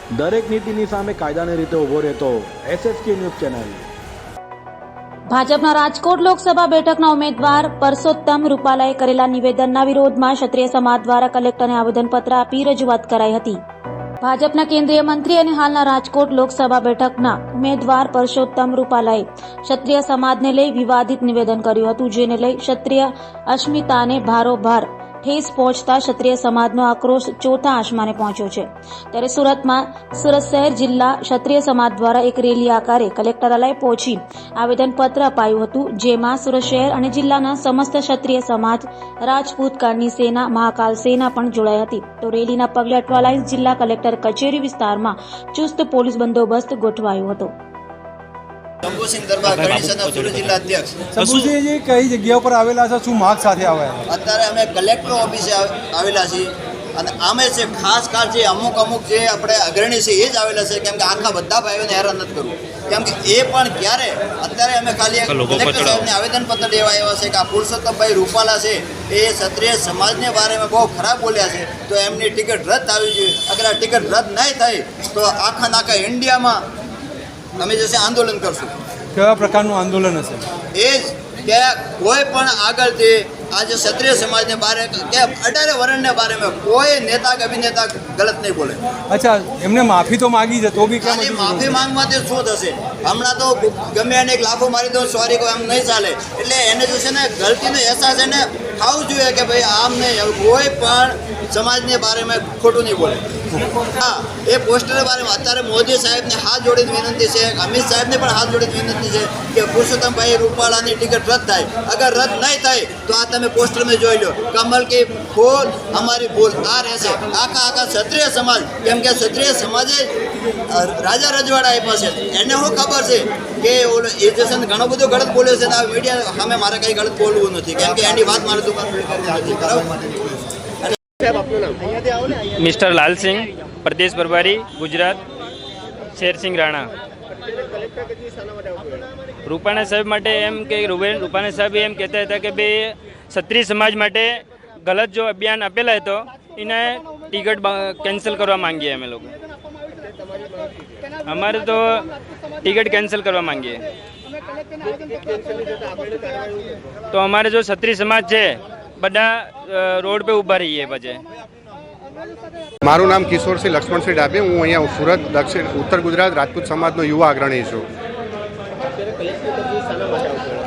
દરેક નીતિની સામે કાયદાની રીતે ઊભો રહેતો SSK ન્યૂઝ ચેનલ। ભાજપના રાજકોટ લોકસભા બેઠકના ઉમેદવાર પરસોત્તમ રૂપાલાએ કરેલા નિવેદનના વિરોધમાં ક્ષત્રિય સમાજ દ્વારા કલેક્ટરને આવેદનપત્ર આપી રજૂઆત કરાઈ હતી। ભાજપના કેન્દ્રીય મંત્રી અને હાલના રાજકોટ લોકસભા બેઠકના ઉમેદવાર પરસોત્તમ રૂપાલાએ ક્ષત્રિય સમાજને લઈ વિવાદિત નિવેદન કર્યું હતું, જેને લઈ ક્ષત્રિય અસ્મિતાને ભારોભાર ઠેસ પહોંચતા ક્ષત્રિય સમાજનો આક્રોશ ચોથા આસમાને પહોંચ્યો છે। ત્યારે સુરતમાં સુરત શહેર જિલ્લા ક્ષત્રિય સમાજ દ્વારા એક રેલી આકારે કલેક્ટરાલય પહોંચી આવેદનપત્ર અપાયું હતું, જેમાં સુરત શહેર અને જિલ્લાના સમસ્ત ક્ષત્રિય સમાજ, રાજપૂત કાળની સેના, મહાકાલ સેના પણ જોડાઈ હતી। તો રેલીના પગલે અઠવાલાઇન્સ જિલ્લા કલેક્ટર કચેરી વિસ્તારમાં ચુસ્ત પોલીસ બંદોબસ્ત ગોઠવાયો હતો। શંભુસિંહ દરબાર કરણી સુરત જિલ્લા અધ્યક્ષ। શંભુસિંહજી કઈ જગ્યા પર આવેલા છે, શું માગ સાથે આવ્યા? અત્યારે અમે કલેક્ટર ઓફિસે આવેલા છીએ અને આમે છે ખાસ જે અમુક જે આપણે અગ્રણી છે એ જ આવેલા છે, કેમ કે આખા બધા ભાઈઓને હેરાન નથી કરવું, કેમ કે એ પણ ક્યારે અત્યારે અમે ખાલી કલેક્ટર સાહેબને આવેદનપત્ર દેવા આવ્યા છે કે આ પુરુષોત્તમભાઈ રૂપાલા છે એ ક્ષત્રિય સમાજને બારેમાં બહુ ખરાબ બોલ્યા છે, તો એમની ટિકિટ રદ થવી જોઈએ। અગર આ ટિકિટ રદ નહીં થાય તો આખા ઇન્ડિયામાં અમે જશે આંદોલન કરશું। કેવા પ્રકારનું આંદોલન હશે? એ જ કે કોઈ પણ આગળથી આજે ક્ષત્રિય સમાજને બારે કે 18 વર્ષને બારેમાં કોઈ નેતા કે અભિનેતા ગલત નહીં બોલે। અચ્છા, એમને માફી તો માગી છે, તો બી કેમ માફી માંગવાથી શું થશે? હમણાં તો ગમે એને એક લાફો મારી દો, સોરી કોઈ આમ નહીં ચાલે। એટલે એને જો છે ને ગલતીનો અહેસાસ એને થવું જોઈએ કે ભાઈ આમ નહીં, કોઈ પણ સમાજને બારેમાં ખોટું નહીં બોલે। હા, એ પોસ્ટર બારેમાં અત્યારે મોદી સાહેબને હાથ જોડીને વિનંતી છે, અમિત સાહેબને પણ હાથ જોડીને વિનંતી છે કે પુરુષોત્તમભાઈ રૂપાલાની ટિકિટ રદ થાય। અગર રદ નહીં થાય તો આ તમે પોસ્ટર में જોઈ લો, કમલ की फूल हमारी भूल आ રહેશે। આખા ક્ષત્રિય સમાજ, કેમ કે ક્ષત્રિય સમાજે રાજા રજવાડા આપ્યા છે, એને શું ખબર છે કે ઓલો એ જશન ઘણું બધું ગલત બોલ્યો છે। આ મીડિયા સામે મારે કંઈ ગલત બોલવું નથી, કેમ કે એની વાત મારે મિસ્ટર લાલ સિંહ, પ્રદેશ પ્રભારી ગુજરાત, શેરસિંહ રાણા। રૂપાણા સાહેબ માટે એમ કે રૂપાણા સાહેબ એમ કહેતા હતા કે ભાઈ ક્ષત્રિય સમાજ માટે ગલત જો અભિયાન આપેલા હતો એને ટિકિટ કેન્સલ કરવા માંગીએ અમે લોકો। અમારે તો ટિકિટ કેન્સલ કરવા માંગીએ। તો અમારે જો ક્ષત્રિય સમાજ છે બધા રોડ पे ઊભા રહીએ પછી। મારું નામ કિશોરસિંહ લક્ષ્મણસિંહ ડાભી, હું અહીંયા સુરત ઉત્તર ગુજરાત રાજપૂત સમાજનો યુવા અગ્રણી છું।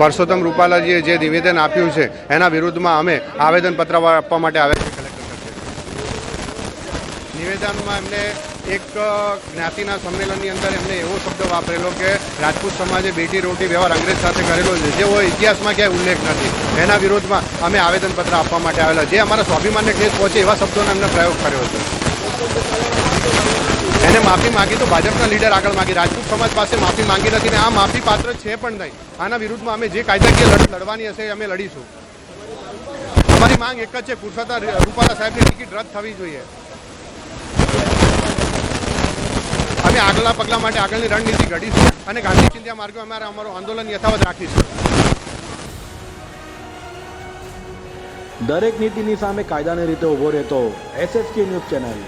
પરસોત્તમ રૂપાલાજીએ જે નિવેદન આપ્યું છે એના વિરુદ્ધમાં અમે આવેદનપત્ર આપવા માટે આવ્યા છીએ કલેક્ટર કચેરી। નિવેદનમાં એમને એક જ્ઞાતિના સંમેલનની અંદર એમને એવો શબ્દ વાપરેલો કે રાજપૂત સમાજે બેટી રોટી વ્યવહાર અંગ્રેજ સાથે કરેલો છે, જેવો ઇતિહાસમાં ક્યાંય ઉલ્લેખ નથી। એના વિરોધમાં અમે આવેદનપત્ર આપવા માટે આવેલા, જે અમારા સ્વાભિમાનને ઠેસ પહોંચે એવા શબ્દોનો એમને પ્રયોગ કર્યો છે। એને માફી માંગી તો ભાજપના લીડર આગળ માગી, રાજપૂત સમાજ પાસે માફી માંગી નથી ને આ માફી પાત્ર છે પણ નહીં। આના વિરુદ્ધમાં અમે જે કાયદાકીય લડત લડવાની હશે અમે લડીશું। અમારી માંગ એક જ છે, પુરુષોત્તમ રૂપાલા સાહેબની ટિકિટ રદ થવી જોઈએ। અમે આગલા પગલા માટે આગળની રણનીતિ ઘડીશું અને ગાંધી ચિંધ્યા માર્ગે અમારું આંદોલન યથાવત રાખીશું। દરેક નીતિની સામે કાયદાની રીતે ઊભો રહેતો SSK ન્યૂઝ ચેનલ।